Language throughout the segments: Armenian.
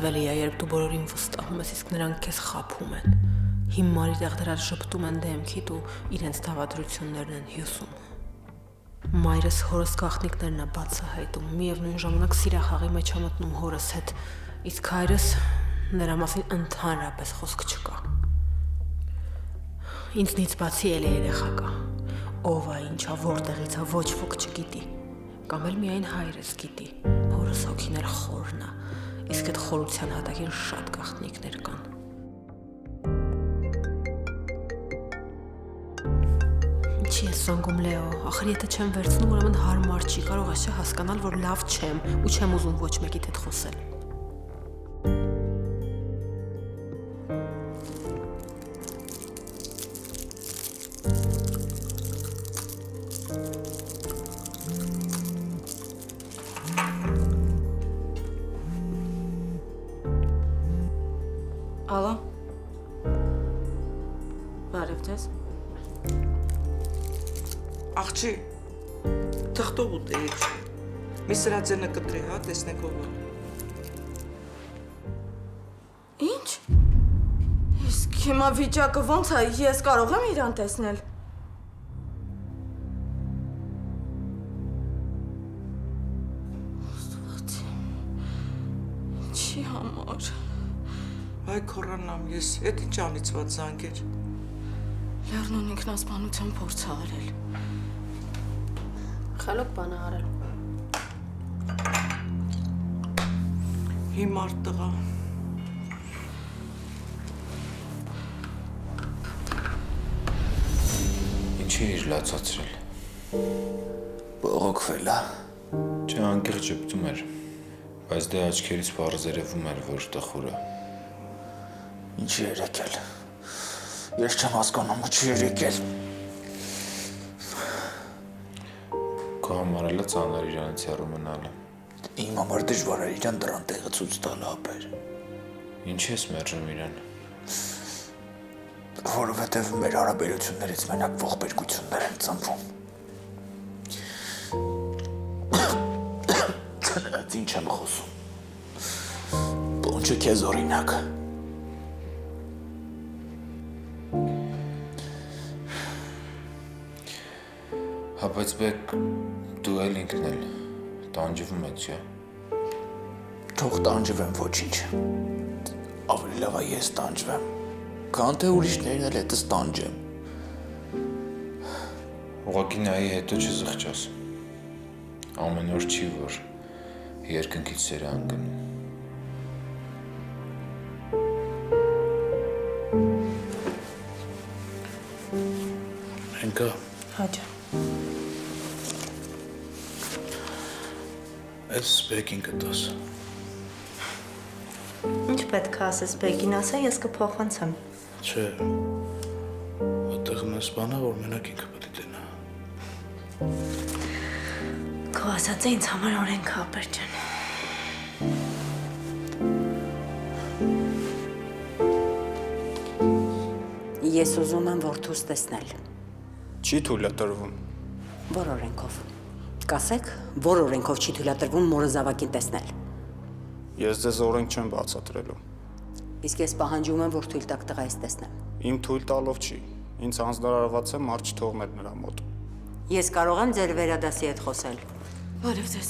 ավելի է, երբ դու բոլորին վստահում ես, իսկ նրանք քեզ խաբում են։ Հիմարի տեղ դրած շփտում են դեմքիդ ու իրենց դավադրություններն են հյուսում։ Մայրս հորս գաղտնիքներն է բացահայտում, միևնույն ժամանակ սիրախաղի մեջ է մտնում հորս հետ, իսկ հայրս նրա մասին ընդհանրապես խոսք չկա։ Ինձնից բացի էլի երեխա կա, ով է, ինչա, որտեղից է, ոչ ոք չգիտի, կամ էլ միայն հայրս գիտի, հորս հոգին էլ խորն է, իսկ այդ խորության հատակին շատ գաղտնիքներ կան։ Ինչի ես զանգում Լեո, ախր եթե չեմ վերցնում, ուրեմն հարմար չի, կարող ես հասկանալ, որ լավ չեմ ու չեմ ուզում ոչ մեկիդ հետ խոսել։ Ալո։ Բարև ձեզ։ Աղջի, թղթով ուտեիք։ Մի սրածենը կտրի, հա, տեսնեք ով է։ Ինչ։ Իսկ հիմա վիճակը ոնց է, ես կարող եմ իրան տեսնել։ Աստված։ Ինչի համար։ Այ քորանամ ես, էդ ինչ անիծված զանգեր։ Լեռնուն ինքնասպանության փորձ է արել։ Խելոք բան է արել։ Հիմար տղա։ Ինչի իր լացացրել։ Բողոքվել է։ Չէ, անկեղծ ճպտում էր, բայց դե աչքերից պարզ երևում էր, որ տխուր է։ Ինչի էր եկել։ Ես չեմ հասկանում, ինչի էր եկել։ Քո համար էլ է ծանր իրանից հեռու մնալը։ Իմ համար դժվար է իրան դրան տեղը ցույց տալը ապեր։ Ինչի ես մերժում իրան։ Որովհետև մեր հարաբերություններից մենակ ողբերգություններ են ծնվում։ Ցնած ինչ եմ խոսում։ Պոնչը քեզ օրինակ։ Հա, բայց բեք դու էլ ինքն էլ տանջվում եք, չէ։ Թող տանջվեմ ոչինչ։ Ավելի լավ է ես տանջվեմ, քան թե ուրիշներն էլ հետս տանջեմ։ Ուղղակի նայի հետո չզղջաս։ Ամեն օր չի, որ երկնքից սեր է անկնում։ Հենկա։ Հաճա։ Այս բեկին կտաս։ Ինչ պետք է ասես բեկին ասա, ես կփոխանցեմ։ Չէ, այդտեղ մեզ բան է, որ մենակ ինքը պետք է տենա։ Քո ասածը ինձ համար օրենք է, ապեր ջան։ Ես ուզում եմ որդուս տեսնել։ Չի թույլ է տրվում։ Որ օրենքով։ Կասեք, որ օրենքով չի թույլատրվում մորը զավակին տեսնել։ Ես ձեզ օրենք չեմ բացատրելու։ Իսկ ես պահանջում եմ, որ թույլ տակ տղայիս տեսնեմ։ Իմ թույլ տալով չի։ Ինձ հանձնարարված է մարդ չթողնել նրա մոտ։ Ես կարող եմ ձեր վերադասի հետ խոսել։ Բարև ձեզ։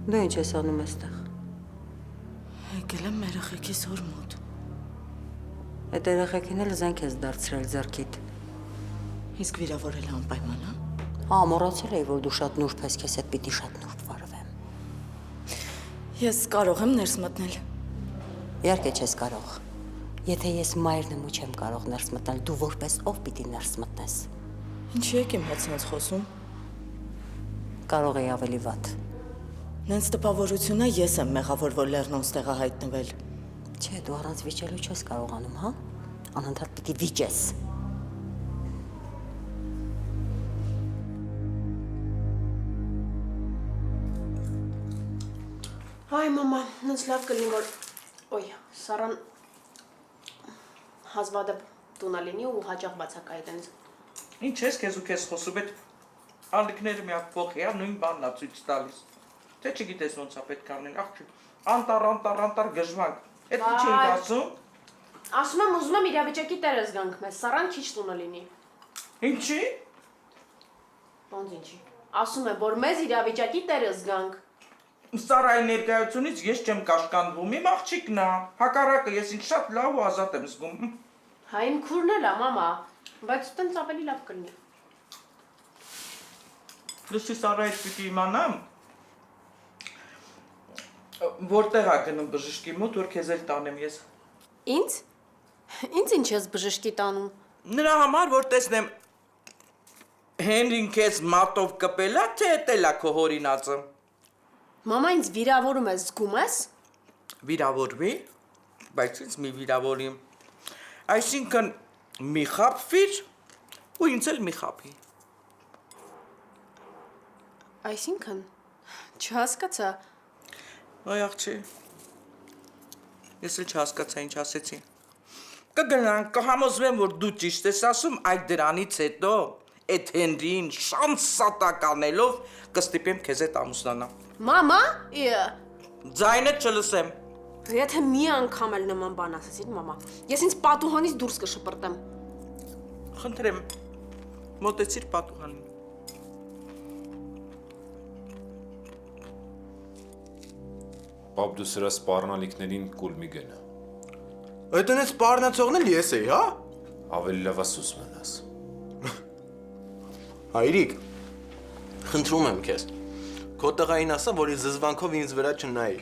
Դու ինչ ես անում այստեղ։ Եկել եմ մեր աղջիկի զոր մոտ։ Այդ երեխեքին էլ զենք ես դարձրել ձեռքիդ։ Իսկ վիրավորել անպայման, հա։ Հա, մոռացել էի, որ դու շատ նուրբ ես, քեզ հետ պիտի շատ նուրբ վարվեմ։ Ես կարող եմ ներս մտնել։ Իհարկե չես կարող։ Եթե ես մայրն եմ ու չեմ կարող ներս մտնել, դու որպես ով պիտի ներս մտնես։ Ինչի եք իմ հետ սենց խոսում։ Կարող էի ավելի վատ։ Նենց տպավորությունը ես եմ մեղավոր, որ Լեռնոն ստեղ է հայտնվել։ Չէ, դու առանց վիճելու չես կարողանում, հա։ Անընդհատ պիտի վիճես։ Հայ մամա, նենց լավ կլինի, որ օյ, Սարան հազվադեպ տունա լինի ու հաճախ բացակայի տենց։ Ինչ ես քեզ ու քեզ խոսում, այդ ալիքները մի հատ փոխի, նույն բանն է ցույց տալիս։ Թե չգիտես ոնց է պետք անել, աղջի։ Անտար գժվանք։ Էդ ինչ ենք ասում։ Ասում եմ ուզում եմ իրավիճակի տերը զգանք մեզ, Սարան քիչ տունը լինի։ Ինչի։ Ոնց ինչի։ Ասում եմ, որ մեզ իրավիճակի տերը զգանք։ Սարայի ներկայությունից ես չեմ կաշկանդվում, իմ աղջիկն է։ Հակառակը ես ինձ շատ լավ ու ազատ եմ զգում։ Հա իմ քուրն էլ է, մամա, բայց տենց ավելի լավ կլինի։ Լսի Սարայից պիտի իմանամ, որտեղ է գնում բժշկի մոտ, որ քեզ էլ տանեմ ես։ Ինձ։ Ինձ ինչ ես բժշկի տանում։ Նրա համար, որ տեսնեմ Հենրին քեզ մատով կպելա, թե էտելա քո հորինածը։ Մամա ինձ վիրավորում ես, զգում ես։ Վիրավորվի, բայց ինձ մի վիրավորի։ Այսինքն մի խաբվիր ու ինձ էլ մի խաբի։ Այսինքն չհասկացա։ Այ աղջի։ Ես էլ չհասկացա ինչ ասեցի։ Կգնանք, կհամոզվեմ, որ դու ճիշտ ես ասում, այդ դրանից հետո այդ Հենրին շանս սատականելով կստիպեմ քեզ հետ ամուսնանա։ Մամա, Ձայնդ չլսեմ։ եթե մի անգամ էլ նման բան ասեցիր, մամա, ես ինձ պատուհանից դուրս կշպրտեմ։ Խնդրեմ, մոտեցիր պատուհանին։ Պապ դու սրա սպառնալիքներին կուլ մի գնա։ Այդ այնց սպառնացողն էլ ես էի, հա։ Ավելի լավ ասուս մնաս։ Հայրիկ, խնդրում եմ քեզ։ Քո տղային ասա, որ իր զզվանքով ինձ վրա չնայի։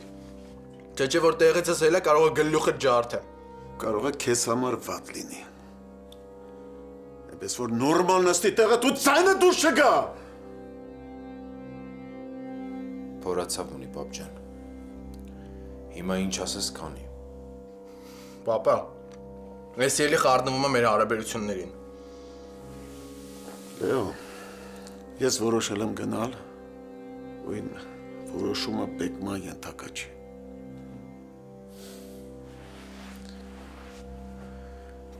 Չէ որ տեղից ես հելա կարող է գլուխը ջարդեմ։ Կարող է քեզ համար վատ լինի։ Այնպես որ նորմալ նստի տեղը դու ցայնը դուրս չգա։ Փորացավ ունի պապ ջան։ Հիմա ինչ ասես քանի։ Պապա, ես ելի խառնվում եմ մեր հարաբերություններին։ Լեո, ես որոշել եմ գնալ, ու այն որոշումը բեկման ենթակա չի։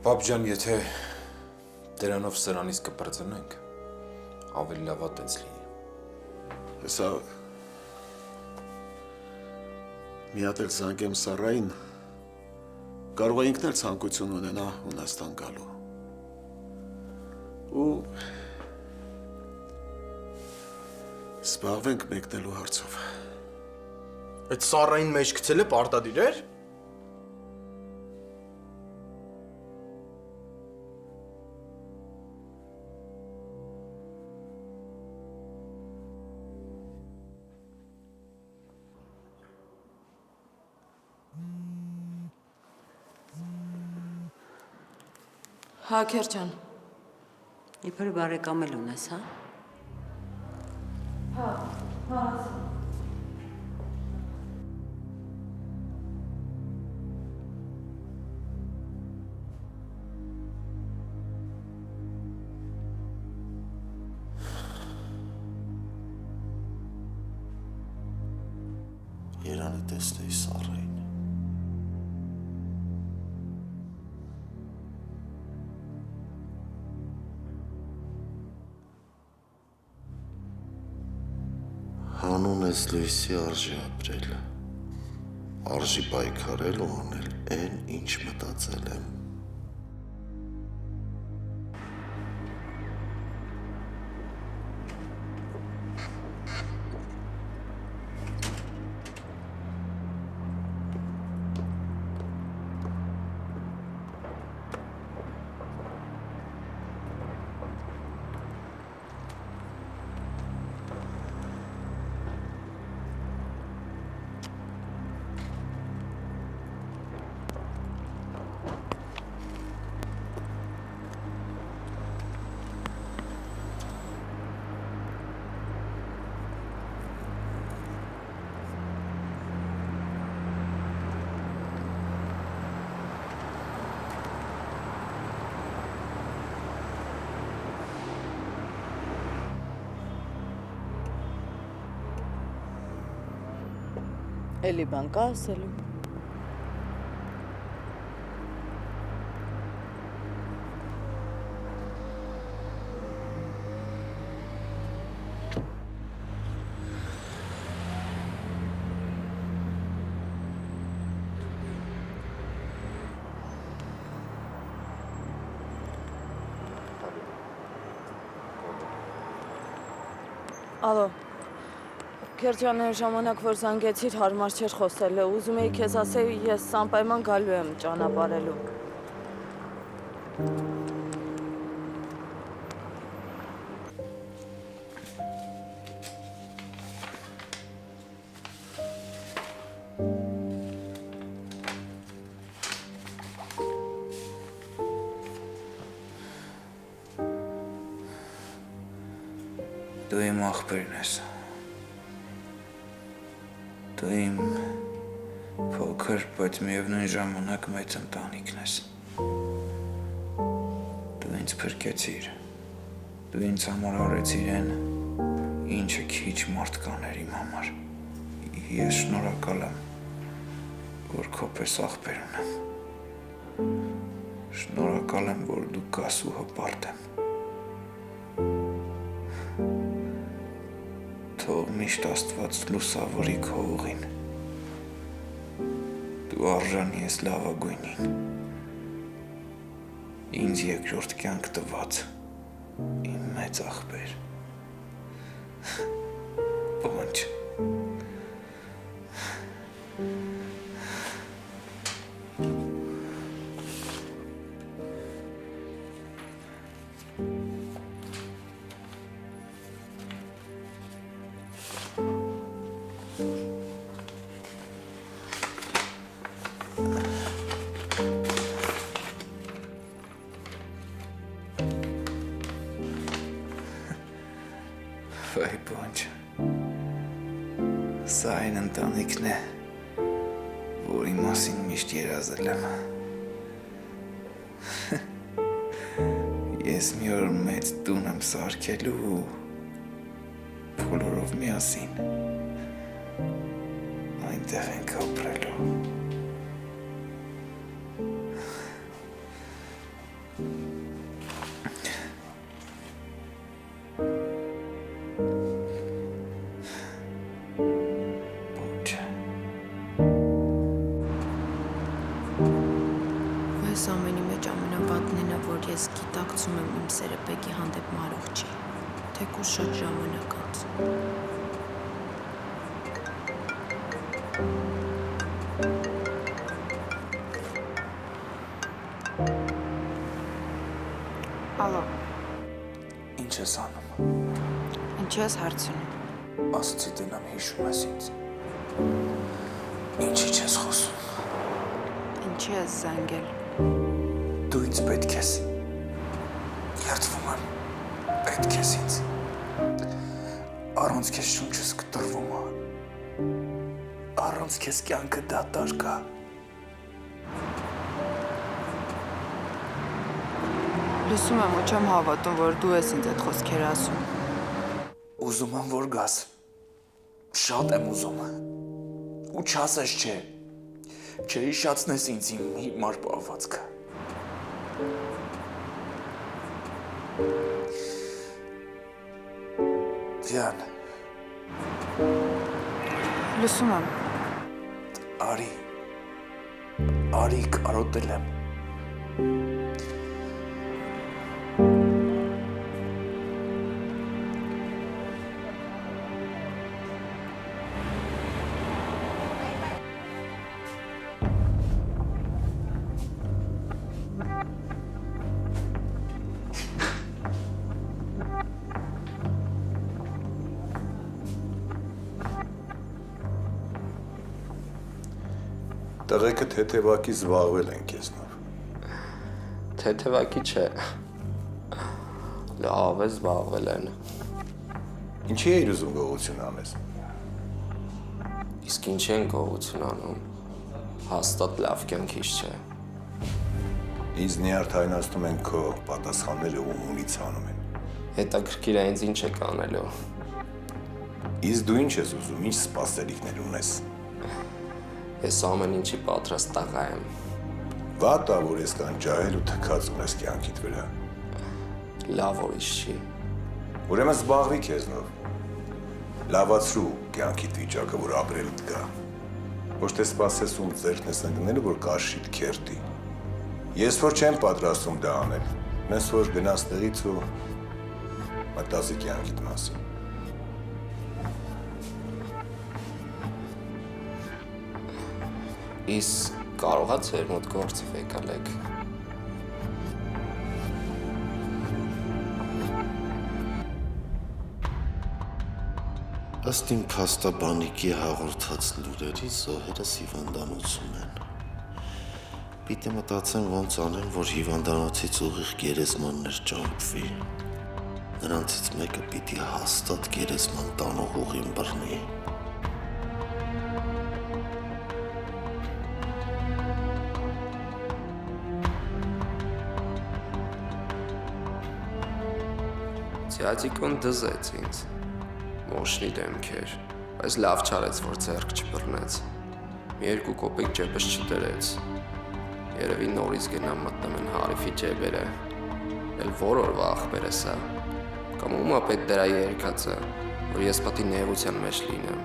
Պապ ջան, եթե դրանով սրանից կպրծնենք, ավելի լավ է տենց լինի։ Հեսա մի հատ էլ զանգեմ Սարային, կարող է ինքն էլ ցանկություն ունենա Հունաստան գալու։ Ու զբաղվենք մեկնելու հարցով։ Այդ Սարային մեջ գցել է պարտադիր էր։ Հա, Քերջան։ Իբր բարեկամ էլ ունես, հա։ Երանը տեսնեի Սարային։ Հանուն ես լույսի արժի ապրել, արժի պայքարել ու անել են, ինչ մտածել եմ։ Էլի բան կա ասելու։ Ալո։ Քերջաների ժամանակ, որ զանգեցիր, հարմար չէր խոսելը։ Ուզում էի քեզ ասեի, ես անպայման գալու եմ ճանապարհելու։ Դու իմ աղբերն ես։ Դու իմ փոքր, բայց միևնույն ժամանակ մեծ ընտանիքն ես։ Դու ինձ փրկեցիր։ Դու ինձ համար արեցիր այն, ինչը քիչ մարդ կաներ իմ համար։ Ես շնորհակալ եմ, որ քո պես աղբեր ունեմ։ Շնորհակալ եմ, որ դու կաս ու հպարտ եմ։ Թող միշտ Աստված լուսավորի քո ուղին։ Դու արժանի ես լավագույնին։ Ինձ երկրորդ կյանք տված իմ մեծ աղբեր։ Բոնջ։ Վայ բոնջ, սա այն ընտանիքն է, որի մասին միշտ երազել եմ։ Ես մի օր մեծ տուն եմ սարքելու ու բոլորով միասին այնտեղ ենք ապրելու։ Այս ամենի մեջ ամենավատն է, որ ես գիտակցում եմ իմ սերը Բեկի հանդեպ մարող չի, թեկուզ շատ ժամանակ անց։ Ալո, Ինչ ես անում։ ինչի ես հարցնում։ Աստծի տնամ հիշում ես ինձ։ Ինչի չես խոսում։ Ինչի ես զանգել։ Դու ինձ պետք ես։ Երդվում եմ, պետք ես ինձ։ Առանց քեզ շունչս կտրվում է։ Առանց քեզ կյանքը դատարկ է։ Լսում եմ ու չեմ հավատում, որ դու ես ինձ այդ խոսքերը ասում։ Ուզում եմ, որ գաս։ Շատ եմ ուզում։ Ու չասես չէ։ Չհիշացնես ինձ իմ հիմար պահվածքը։ Ձյան, Լսում եմ։ Արի կարոտել եմ։ Տղեկը թեթևակի զբաղվել են քեզնով։ Թեթևակի չէ։ Լավ է զբաղվել են։ Ինչի էիր ուզում գողություն անես։ Իսկ ինչ են գողություն անում։ Հաստատ լավ կյանքից չէ։ Ինձ նյարդայնացնում են քո պատասխանները ու հունից անում են։ Հետաքրքիր է ինձ ինչ է կանելու։ Իսկ դու ինչ ես ուզում, ինչ սպասելիքներ ունես։ Ես ամեն ինչի պատրաստ տղա եմ։ Վատ է, որ այսքան ջահել ու թքած ունես կյանքիդ վրա։ Լավ ուրիշ չի։ Ուրեմն զբաղվի քեզնով։ Լավացրու կյանքիդ վիճակը, որ ապրելուդ գա։ Ոչ թե սպասես ում ձեռքն ես ընկնելու, որ կարշիդ քերտի։ Ես որ չեմ պատրաստում դա անել։ Մես որ գնաս տեղից ու մտածի կյանքիդ մասին։ Իսկ կարողա ձեր մոտ գործիվ եկալեք։ Ըստ իմ փաստաբանիկի հաղորդած լուրերից զոհերս հիվանդանոցում են։ Պիտի մտածեմ ոնց անեմ, որ հիվանդանոցից ուղիղ գերեզմաններ ճամփվի։ Նրանցից մեկը պիտի հաստատ գերեզման տանող ուղին բռնի։ Ձյաձիկոն դզեց ինձ, մոշնի դեմք էր, բայց լավ չարեց, որ ձեռք չբռնեց, մի երկու կոպեկ ջեպս չդրեց, երևի նորից գնամ մտնում են հարիֆի ջեբերը, էլ որ օրվա աղբեր է սա, կամ ումա պետ դրա երկացը, որ ես պատի նեղության մեջ լինեմ։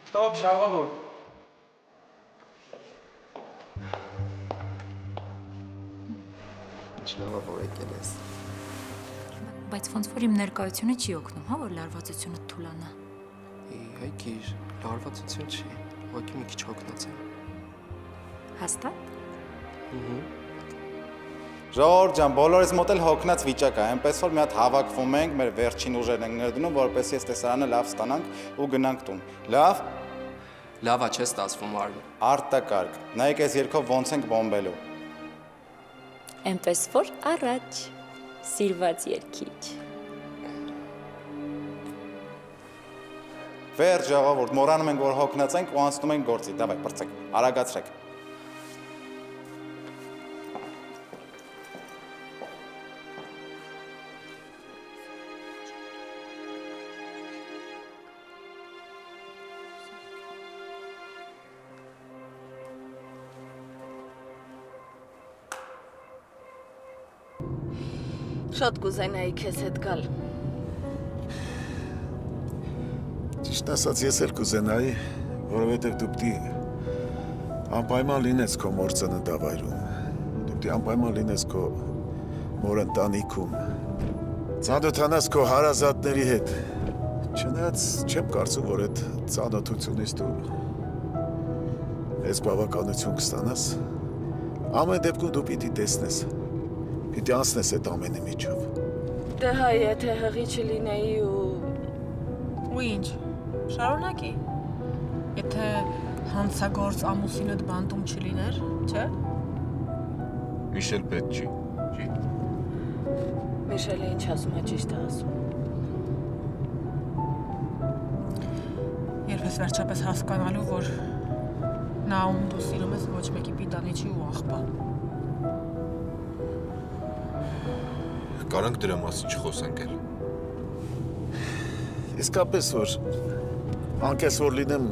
Stop, շաղավոր։ Շաղավոր եկել ես։ Բայց ոնց որ իմ ներկայությունը չի օգնում, հա, որ լարվածությունը թուլանա։ Հայկիր, լարվածություն չի, ուղղակի մի քիչ հոգնած եմ։ Հաստատ։ Ժողովուրդ ջան, բոլորիս մոտ էլ հոգնած վիճակ է, այնպես որ մի հատ հավաքվում ենք, մեր վերջին ուժերն ենք ներդնում, որպեսզի այս տեսարանը լավ ստանանք ու գնանք տուն։ Լավ։ Լավա չէ ստացվում արվում։ Արտակարգ։ Նայեք այս երկով ոնց ենք բոմբելու։ Այնպես որ առաջ սիրված երկիչ։ Վերջ ժողովուրդ, մոռանում ենք, որ հոգնած ենք ու անցնում ենք գործի։ Դավայ, բրցեք, արագացրեք։ Շատ կուզենայի քեզ հետ գալ։ Ճիշտ ասած, ես էլ կուզենայի, որովհետև դու պիտի անպայման լինես քո մոր ծննդավայրում։ Դու պիտի անպայման լինես քո մոր ընտանիքում։ Ծանոթանաս քո հարազատների հետ։ Չնայած չեմ կարծում, որ այդ ծանոթությունից դու այս բավականություն կստանաս։ Ամեն դեպքում դու պիտի տեսնես։ Պիտի անցնես այդ ամենի միջով։ Դե հայ, եթե հղի չլինեի ու ինչ, շարունակի, եթե հանցագործ ամուսինդ բանտում չլիներ, չէ։ Միշել պետք չի, չի։ Միշելը ինչ ասում է, ճիշտ է ասում։ Երբ ես վերջապես հասկանալու, որ նա ում դու սիրում ես ոչ մեկի պիտանի չի ու աղբա։ Կարանք դրա մասին չխոսենք էլ։ Իսկապես որ անկես որ լինեմ,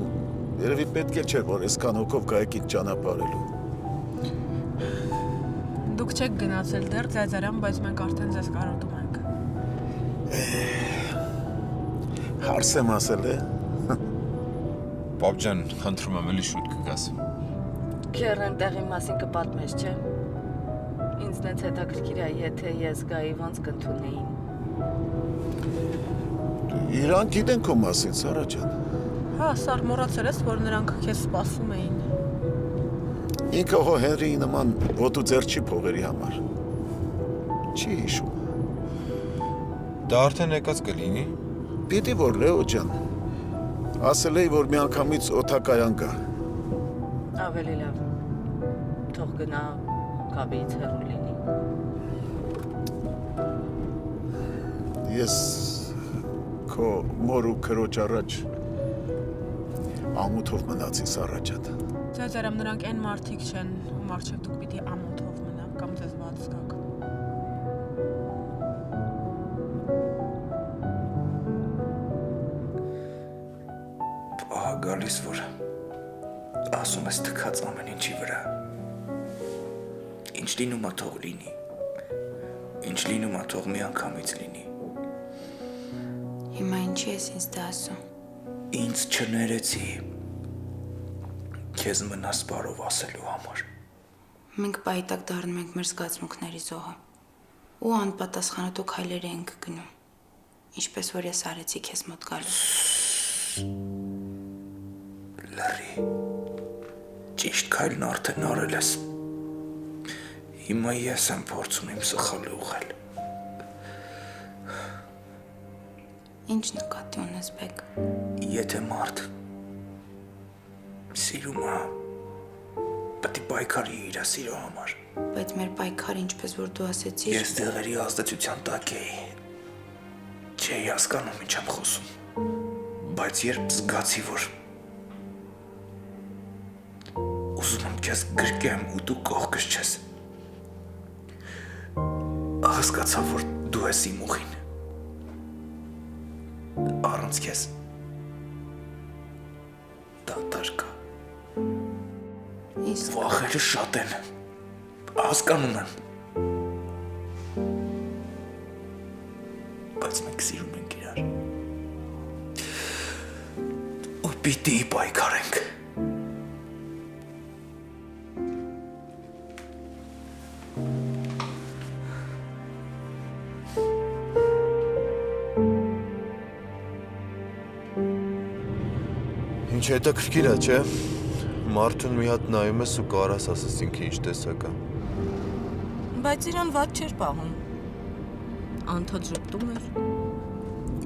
երևի պետք էլ չէր, որ այսքան հոգով գայեք ինձ ճանապարհելու։ Դուք չեք գնացել դեռ ծայծարան, բայց մենք արդեն ձեզ կարոտում ենք։ Հարց եմ ասել է։ Պապ ջան, խնդրում եմ, էլի շուտ կգաս։ Քեռն տեղի մասին կպատմես, չէ՞։ Ինձնից հետաքրքիր է, եթե ես գայի ոնց կընդունեին։ Իրան գիտեն քո մասին, Սարա ջան։ Հա, Սար, մոռացել ես, որ նրանք քեզ սպասում էին։ Ինքը հո Հենրիի նման ոտու ձեռ չի փողերի համար։ Չի հիշում։ Դա արդեն եկած կլինի։ Պիտի որ Լեո ջան։ Ասել էի, որ մի անգամից օթակայան գա։ Ավելի լավ։ թող գնա Գաբիից հեռու լինի։ Ես քո մոր ու քրոջ առաջ ամոթով մնացի Սառաջան։ Ձեզերեմ նրանք այն մարդիկ չեն, ում առջև դուք պիտի ամոթով մնաք կամ ձեզ ված զգաք։ Ահա գալիս որ ասում ես թքած ամեն ինչի վրա։ Ինչ լինում է թող լինի։ Ինչ լինում է թող մի անգամից լինի։ Հիմա ինչի ես ինձ դա ասում։ Ինձ չներեցի։ Քեզ մնաս բարով ասելու համար։ Մենք պայտակ դառնում ենք մեր զգացմունքների զոհը ու անպատասխանատու քայլեր ենք գնում, ինչպես որ ես արեցի քեզ մոտ գալու։ Լարի, ճիշտ քայլն արդեն արել ես։ Հիմա ես եմ փորձում իմ սխալը ուղղել։ Ինչ նկատի ունես բեկ։ Եթե մարդ սիրում է, պետք է պայքարի իր սիրո համար։ Բայց մեր պայքարը ինչպես որ դու ասեցիր։ Ես դեղերի ազդեցության տակ էի։ Չէի հասկանում ինչ եմ խոսում։ Բայց երբ զգացի, որ ուզում եմ քեզ գրկեմ ու դու կողքս չես, հասկացա, որ դու ես իմ ուղին։ Առանց քեզ դատար կա։ Վախերը շատ են, հասկանում եմ։ Բայց մենք սիրում ենք իրար։ Ու պիտի պայքարենք։ Ինչ հետաքրքիր է, չէ՞։ Մարդուն մի հատ նայում ես ու կարաս ասես ինքը ինչ տեսակ է։ Բայց իրան ված չէր պահում։ Անդոդ ժպտում էր։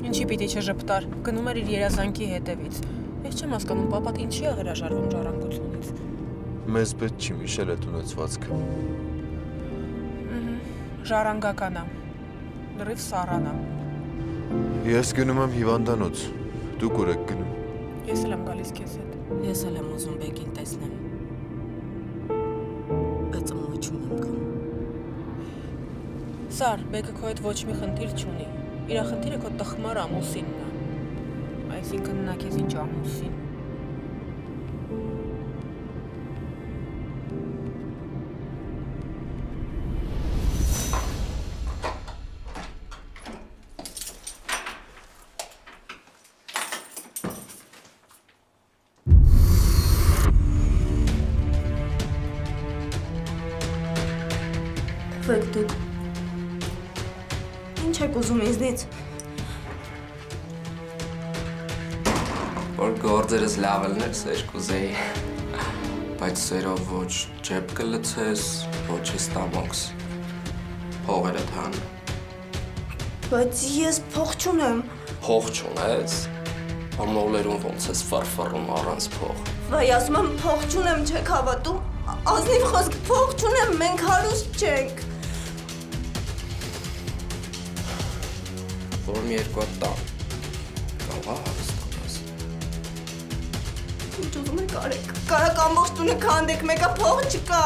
Ինչի պիտի չժպտար, գնում էր իր երազանքի հետևից։ Ես չեմ հասկանում, պապատ ինչի է հրաժարվում ժառանգությունից։ Մեզ պետք չի միշել այդ ունեցվածքը։ Ժառանգական է։ Լրիվ սառան է։ Ես գնում եմ հիվանդանոց։ Դուք ուր եք գնում։ Ես էլ եմ գալիս քեզ հետ։ Ես էլ եմ ուզում բեկին տեսնեմ։ Բայց ամոչում եմ գնում։ Սար, բեկը քո հետ ոչ մի խնդիր չունի։ Իրա խնդիրը քո տխմար ամուսինն է։ Այսինքն նա քեզ ինչ ամուսին։ Եք դուք։ Ինչ եք ուզում ինձնից։ Որ գործերս լավ ելներ, սեր կուզեի։ Բայց սերով ոչ ջեբ կլցես, ոչ ստամոքս։ Փողերը թան։ Բայց ես փող չունեմ։ Փող չունես։ Ամնողներում ոնց ես ֆարֆարում առանց փող։ Վայ, ասում եմ փող չունեմ, չեք հավատում։ Ազնիվ խոսք, փող չունեմ, մենք հարուստ չենք։ Որ մի երկու հատ տան։ Կաղա հարստանաս։ Ինչ ուզում եք արեք։ Կարակ ամբողջ տունը քանդեք, մեկը փող չկա։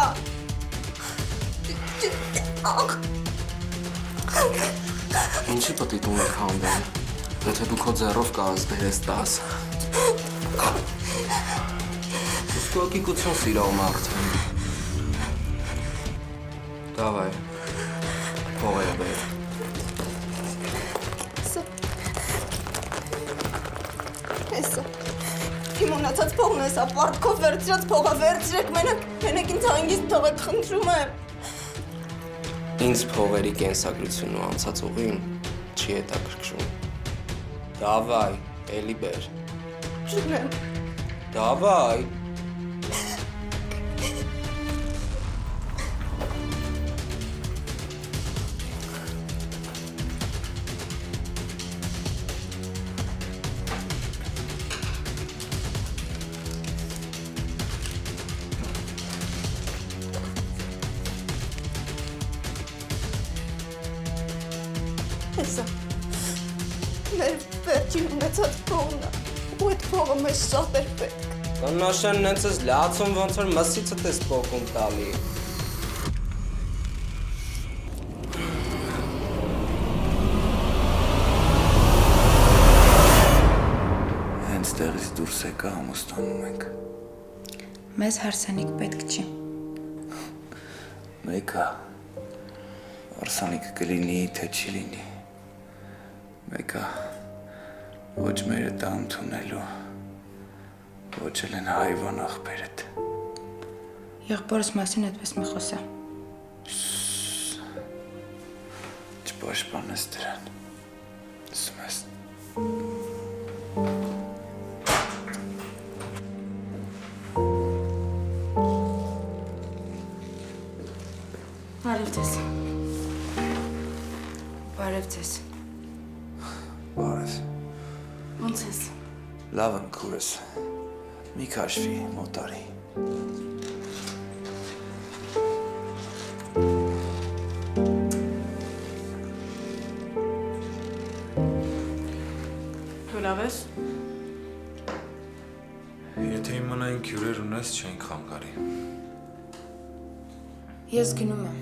Ինչի պետք է տունը քանդեն։ Եթե դու քո ձեռով կարաս բերես 10։ Իսկ ոգիկություն սիրող մարդ եմ։ Դավայ, փողերը բեր։ Հեսա, իմ ունացած փողն հեսա, պարտքով վերցրած փողը վերցրեք, մենակ ինձ հանգիստ թողեք, խնդրում եմ։ Ինձ փողերի կենսագրությունն ու անցած ուղին չի հետաքրքրում։ Դավայ, էլի բեր։ Չունեմ։ Դավայ։ Հեսա։ Մեր վերջին ունեցած փողն է։ Ու այդ փողը մեզ շատ էր պետք։ Կանաշան նենց ես լացում ոնց որ մսիցդ ես փոքում տալի։ Հենց տեղից դուրս եկա ամուսնանում ենք։ Մեզ հարսանիք պետք չի։ Մեկը արսանիք կլինի, թե չի լինի։ Մեկը ոչ մերը դա ընդունելու, ոչ էլ են հայվան աղբերդ։ Եղբորս մասին այդպես մի խոսա։ Չպաշտպանես դրան։ Ասում ես։ Բարև ձեզ։ Բարև ձեզ։ Բարև։ Ոնց ես։ Լավ եմ քուրս։ Մի քաշվի մոտարի։ Դու լավ ես։ Եթե իմանայինք հյուրեր ունես, չենք խամ գալի։ Ես գնում եմ։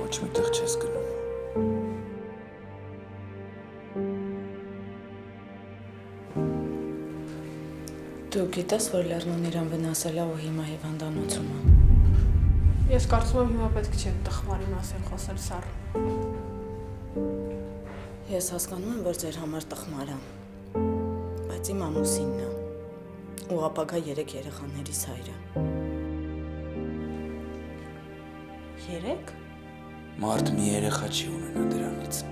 Ոչ միտեղ չես գնում։ Դու գիտես, որ Լեռնուն իրան վնասել է ու հիմա հիվանդանոցում է։ Ես կարծում եմ հիմա պետք չէ տխմարի մասին խոսել Սառ։ Ես հասկանում եմ, որ ձեր համար տխմար է, բայց իմ ամուսինն է ու ապագա 3 երեխաներիս հայրը։ 3? Մարդ մի երեխա չի ունենա դրանից։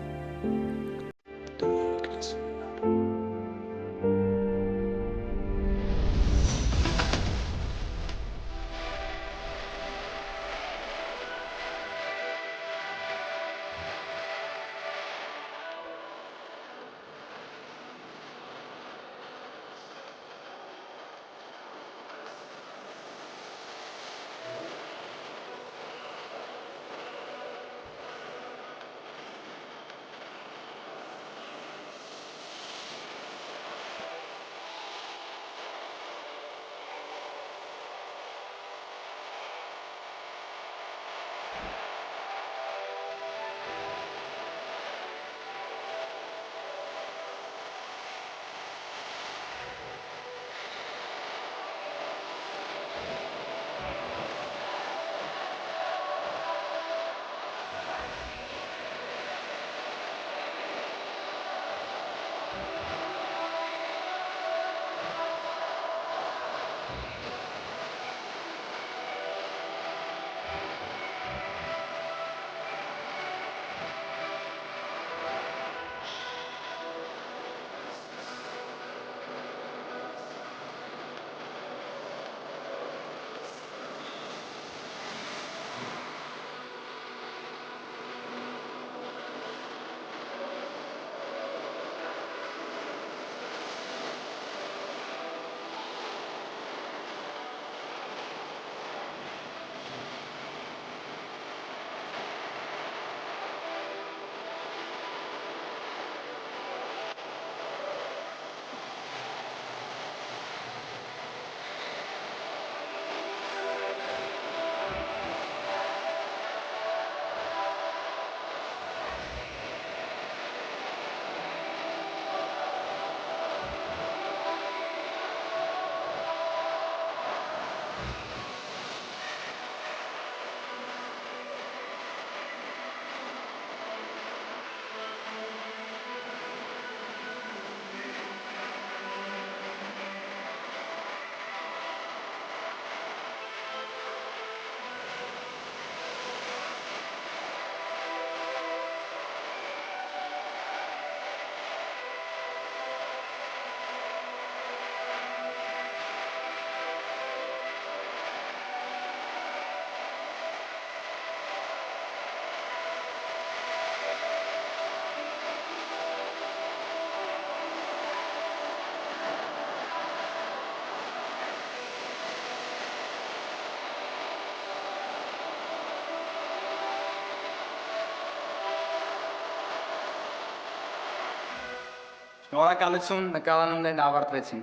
Շնորհակալություն, նկարահանումներն ավարտվեցին։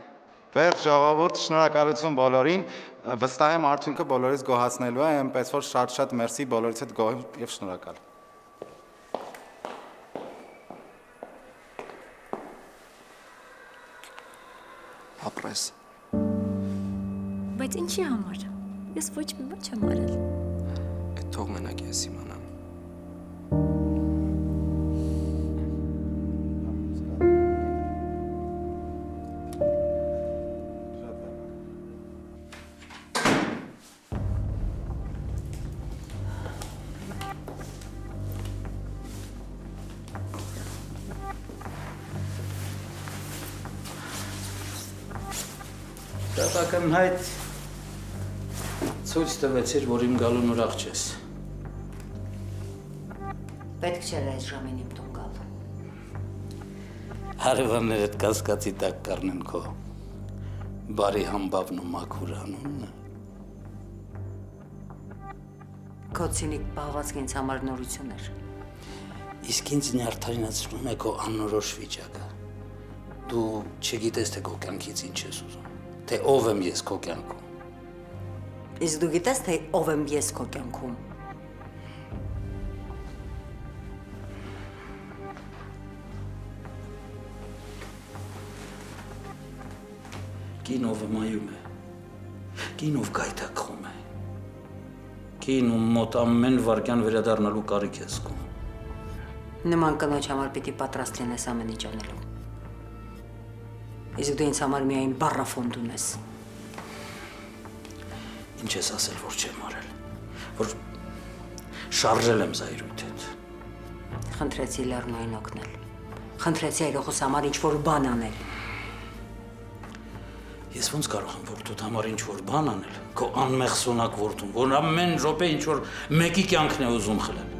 Վերջ ժողովուրդ, շնորհակալություն բոլորին։ Վստահ եմ արդյունքը բոլորիս գոհացնելու է, այնպես որ շատ մերսի բոլորից հետ գոհ եւ շնորհակալ։ Ապրես։ Բայց ինչի համար։ Ես ոչ մի բան չեմ արել։ Այդ թող մենակ ես իմանամ։ Ակնհայտ ցույց տվեցիր, որ իմ գալուն ուրախ չես։ Պետք չէր այս ժամին իմ տուն գալ։ Հարևաններդ կասկածի տակ կառնեն քո բարի համբավն ու մաքուր անունը։ Քո ցինիկ պահվածքը ինձ համար նորություն էր։ Իսկ ինձ նյարդայնացնում է քո անորոշ վիճակը։ Դու չգիտես, թե քո կյանքից ինչ ես ուզում, թե ով եմ ես քո կյանքում։ Իսկ դու գիտես, թե ով եմ ես քո կյանքում։ Կին ով մայում է, կին ով գայթակղում է, կին ում մոտ ամեն վարկյան վերադառնալու կարիք է զգում։ Նման կնոջ համար պիտի պատրաստ լինես ամեն ինչ անելու։ Իսկ դու ինձ համար միայն բառաֆոնդ ունես։ Ինչ ես ասել, որ չեմ արել, որ շարժել եմ զայրույթդ։ Խնդրեցի Լեռնային օգնել։ Խնդրեցի այրողուս համար ինչ-որ բան անել։ Ես ոնց կարող եմ որդուդ համար ինչ-որ բան անել, քո անմեղ սունակ որդուն, որ ամեն րոպե ինչ-որ մեկի կյանքն է ուզում խլել։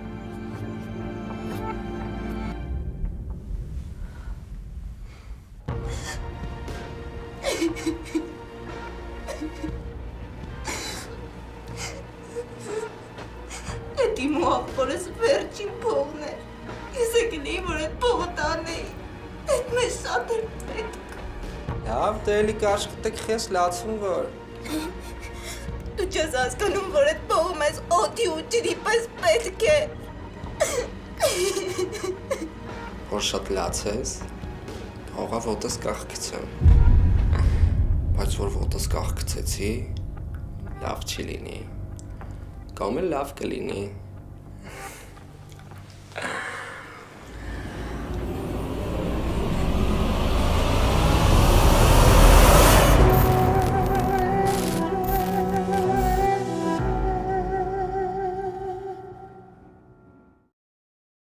Այդ իմ ու աղբորս վերջին փողն էր։ Ես եկնեի, որ այդ փողը տանեի։ Այդ մեզ շատ էր պետք։ Լավ, դե էլի կաշխտեք խես լացում որ։ Դու չես հասկանում, որ այդ փողը մեզ օդի ու ջրի պես պետք է։ Որ շատ լացես, թողա ոտս կախքցեմ։ Բայց որ ոտս կախքցեցի, լավ չի լինի։ Կամ էլ լավ կլինի։